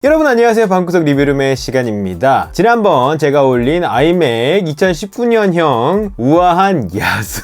여러분 안녕하세요. 방구석 리뷰룸의 시간입니다. 지난번 제가 올린 아이맥 2019년형 우아한 야수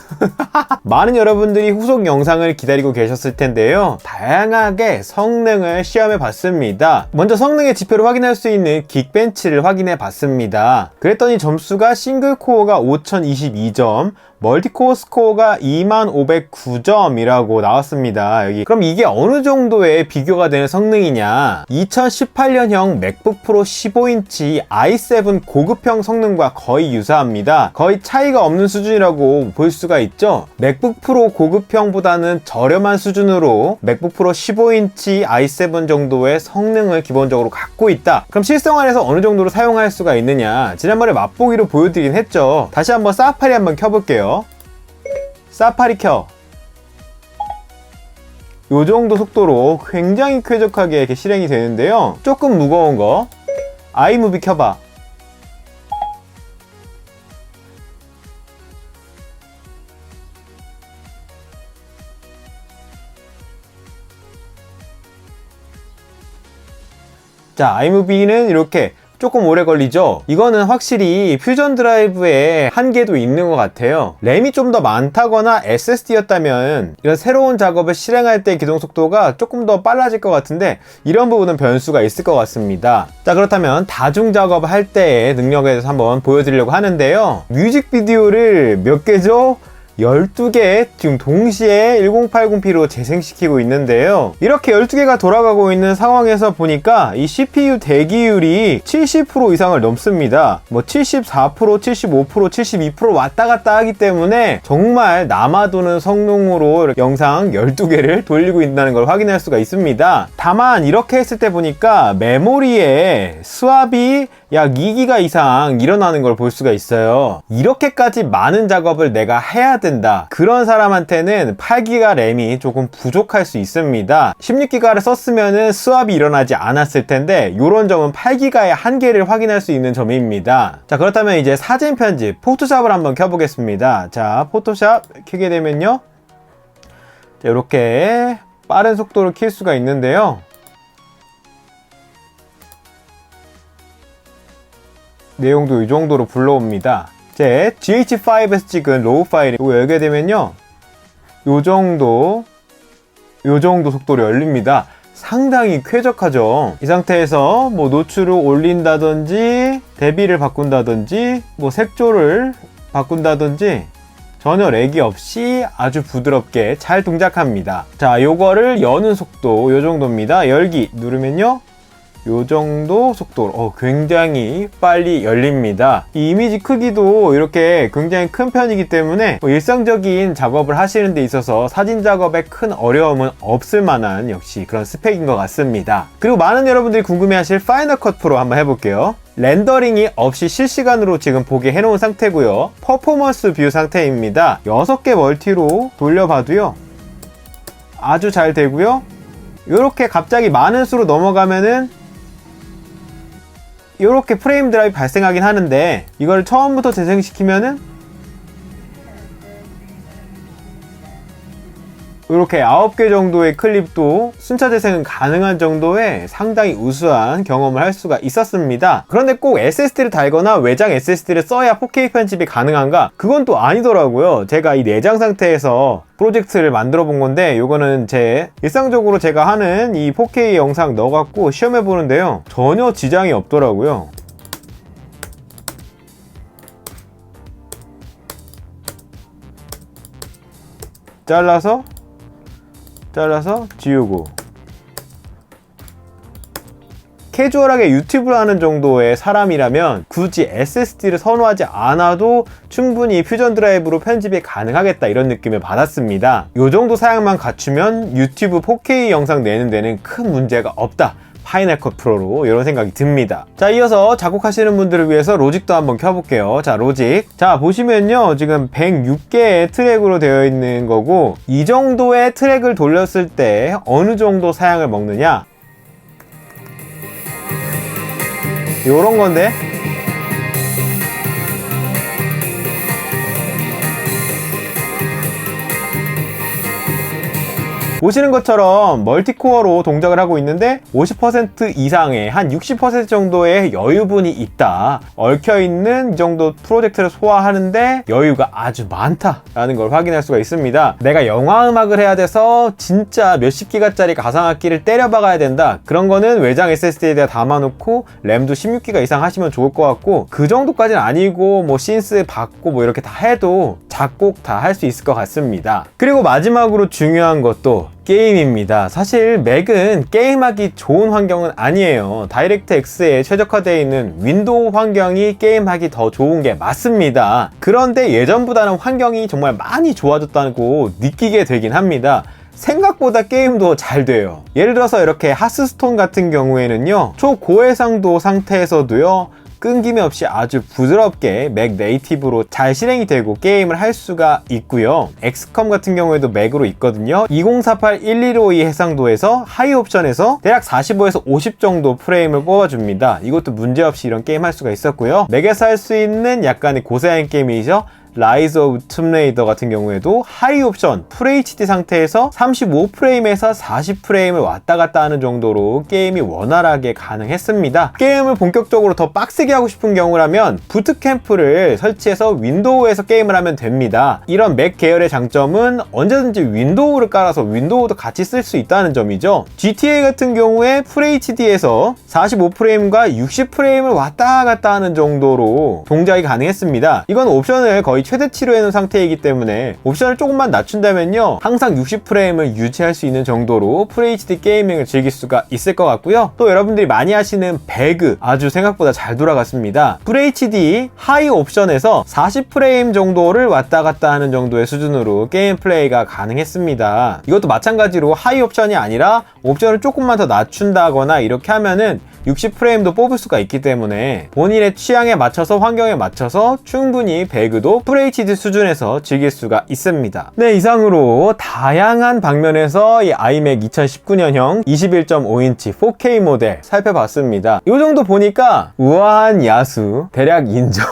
많은 여러분들이 후속 영상을 기다리고 계셨을 텐데요, 다양하게 성능을 시험해 봤습니다. 먼저 성능의 지표를 확인할 수 있는 긱벤치를 확인해 봤습니다. 그랬더니 점수가 싱글코어가 5022점, 멀티코어 스코어가 2509점이라고 나왔습니다. 여기 그럼 이게 어느 정도의 비교가 되는 성능이냐, 2018년형 맥북 프로 15인치 i7 고급형 성능과 거의 유사합니다. 거의 차이가 없는 수준이라고 볼 수가 있죠. 맥북 프로 고급형보다는 저렴한 수준으로 맥북 프로 15인치 i7 정도의 성능을 기본적으로 갖고 있다. 그럼 실생활에서 어느 정도로 사용할 수가 있느냐, 지난번에 맛보기로 보여드리긴 했죠. 다시 한번 사파리 한번 켜볼게요. 사파리 켜. 요 정도 속도로 굉장히 쾌적하게 이렇게 실행이 되는데요, 조금 무거운 거 아이무비 켜봐. 자, 아이무비는 이렇게 조금 오래 걸리죠. 이거는 확실히 퓨전 드라이브의 한계도 있는 것 같아요. 램이 좀 더 많다거나 SSD였다면 이런 새로운 작업을 실행할 때 기동 속도가 조금 더 빨라질 것 같은데, 이런 부분은 변수가 있을 것 같습니다. 자, 그렇다면 다중 작업을 할 때의 능력에 대해서 한번 보여드리려고 하는데요, 뮤직비디오를 몇 개죠? 12개 지금 동시에 1080p로 재생시키고 있는데요, 이렇게 12개가 돌아가고 있는 상황에서 보니까 이 CPU 대기율이 70% 이상을 넘습니다. 뭐 74%, 75%, 72% 왔다 갔다 하기 때문에 정말 남아도는 성능으로 영상 12개를 돌리고 있다는 걸 확인할 수가 있습니다. 다만 이렇게 했을 때 보니까 메모리에 스왑이 약 2기가 이상 일어나는 걸 볼 수가 있어요. 이렇게까지 많은 작업을 내가 해야 된다, 그런 사람한테는 8기가 램이 조금 부족할 수 있습니다. 16기가를 썼으면은 스왑이 일어나지 않았을 텐데, 이런 점은 8기가의 한계를 확인할 수 있는 점입니다. 자, 그렇다면 이제 사진 편집 포토샵을 한번 켜보겠습니다. 자, 포토샵 켜게 되면요, 자, 이렇게 빠른 속도로 킬 수가 있는데요, 내용도 이 정도로 불러옵니다. 제 GH5에서 찍은 로우 파일이 이거 열게 되면요, 요 정도 속도로 열립니다. 상당히 쾌적하죠. 이 상태에서 뭐 노출을 올린다든지 대비를 바꾼다든지 뭐 색조를 바꾼다든지 전혀 렉이 없이 아주 부드럽게 잘 동작합니다. 자, 요거를 여는 속도 요 정도입니다. 열기 누르면요, 요 정도 속도로 굉장히 빨리 열립니다. 이 이미지 크기도 이렇게 굉장히 큰 편이기 때문에 일상적인 작업을 하시는 데 있어서 사진 작업에 큰 어려움은 없을 만한 역시 그런 스펙인 것 같습니다. 그리고 많은 여러분들이 궁금해하실 파이널 컷 프로 한번 해볼게요. 렌더링이 없이 실시간으로 지금 보게 해놓은 상태고요, 퍼포먼스 뷰 상태입니다. 6개 멀티로 돌려봐도요 아주 잘 되고요, 이렇게 갑자기 많은 수로 넘어가면은 이렇게 프레임 드랍이 발생하긴 하는데, 이걸 처음부터 재생시키면은 이렇게 9개 정도의 클립도 순차 재생은 가능한 정도의 상당히 우수한 경험을 할 수가 있었습니다. 그런데 꼭 SSD를 달거나 외장 SSD를 써야 4K 편집이 가능한가? 그건 또 아니더라고요. 제가 이 내장 상태에서 프로젝트를 만들어 본 건데, 요거는 제 일상적으로 제가 하는 이 4K 영상 넣어갖고 시험해 보는데요, 전혀 지장이 없더라고요. 잘라서 지우고, 캐주얼하게 유튜브를 하는 정도의 사람이라면 굳이 SSD를 선호하지 않아도 충분히 퓨전 드라이브로 편집이 가능하겠다, 이런 느낌을 받았습니다. 이 정도 사양만 갖추면 유튜브 4K 영상 내는 데는 큰 문제가 없다, 파이널 컷 프로로, 이런 생각이 듭니다. 자, 이어서 작곡하시는 분들을 위해서 로직도 한번 켜볼게요. 자, 로직. 자, 보시면요, 지금 106개의 트랙으로 되어 있는 거고, 이 정도의 트랙을 돌렸을 때 어느 정도 사양을 먹느냐, 요런 건데, 보시는 것처럼 멀티코어로 동작을 하고 있는데 50% 이상의 한 60% 정도의 여유분이 있다. 얽혀있는 이 정도 프로젝트를 소화하는데 여유가 아주 많다라는 걸 확인할 수가 있습니다. 내가 영화음악을 해야 돼서 진짜 몇십 기가짜리 가상악기를 때려 박아야 된다. 그런 거는 외장 SSD에다 담아놓고 램도 16기가 이상 하시면 좋을 것 같고, 그 정도까지는 아니고 뭐 신스 받고 뭐 이렇게 다 해도 작곡 다 할 수 있을 것 같습니다. 그리고 마지막으로 중요한 것도 게임입니다. 사실 맥은 게임하기 좋은 환경은 아니에요. 다이렉트 X에 최적화되어 있는 윈도우 환경이 게임하기 더 좋은 게 맞습니다. 그런데 예전보다는 환경이 정말 많이 좋아졌다고 느끼게 되긴 합니다. 생각보다 게임도 잘 돼요. 예를 들어서 이렇게 하스스톤 같은 경우에는요, 초고해상도 상태에서도요, 끊김이 없이 아주 부드럽게 맥 네이티브로 잘 실행이 되고 게임을 할 수가 있고요. 엑스컴 같은 경우에도 맥으로 있거든요. 2048-1152 해상도에서 하이 옵션에서 대략 45에서 50 정도 프레임을 뽑아줍니다. 이것도 문제없이 이런 게임 할 수가 있었고요. 맥에서 할 수 있는 약간의 고사양 게임이죠. 라이즈 오브 툼레이더 같은 경우에도 하이 옵션 FHD 상태에서 35프레임에서 40프레임을 왔다 갔다 하는 정도로 게임이 원활하게 가능했습니다. 게임을 본격적으로 더 빡세게 하고 싶은 경우라면 부트캠프를 설치해서 윈도우에서 게임을 하면 됩니다. 이런 맥 계열의 장점은 언제든지 윈도우를 깔아서 윈도우도 같이 쓸 수 있다는 점이죠. GTA 같은 경우에 FHD에서 45프레임과 60프레임을 왔다 갔다 하는 정도로 동작이 가능했습니다. 이건 옵션을 거의 최대치로 해놓은 상태이기 때문에 옵션을 조금만 낮춘다면요, 항상 60프레임을 유지할 수 있는 정도로 FHD 게이밍을 즐길 수가 있을 것 같고요. 또 여러분들이 많이 하시는 배그 아주 생각보다 잘 돌아갔습니다. FHD 하이 옵션에서 40프레임 정도를 왔다 갔다 하는 정도의 수준으로 게임 플레이가 가능했습니다. 이것도 마찬가지로 하이 옵션이 아니라 옵션을 조금만 더 낮춘다거나 이렇게 하면은 60프레임도 뽑을 수가 있기 때문에 본인의 취향에 맞춰서, 환경에 맞춰서 충분히 배그도 FHD 수준에서 즐길 수가 있습니다. 네, 이상으로 다양한 방면에서 이 아이맥 2019년형 21.5인치 4K 모델 살펴봤습니다. 이 정도 보니까 우아한 야수 대략 인정.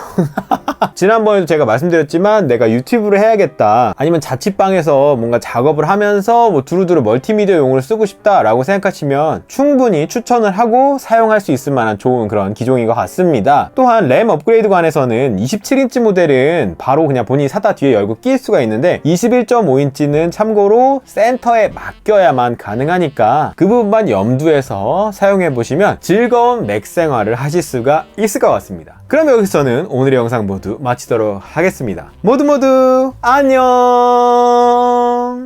지난번에도 제가 말씀드렸지만 내가 유튜브를 해야겠다, 아니면 자취방에서 뭔가 작업을 하면서 뭐 두루두루 멀티미디어 용으로 쓰고 싶다 라고 생각하시면 충분히 추천을 하고 사용할 수 있을 만한 좋은 그런 기종인 것 같습니다. 또한 램 업그레이드 관해서는 27인치 모델은 바로 그냥 본인이 사다 뒤에 열고 끼울 수가 있는데 21.5인치는 참고로 센터에 맡겨야만 가능하니까 그 부분만 염두해서 사용해 보시면 즐거운 맥 생활을 하실 수가 있을 것 같습니다. 그럼 여기서는 오늘의 영상 모두 마치도록 하겠습니다. 모두 안녕.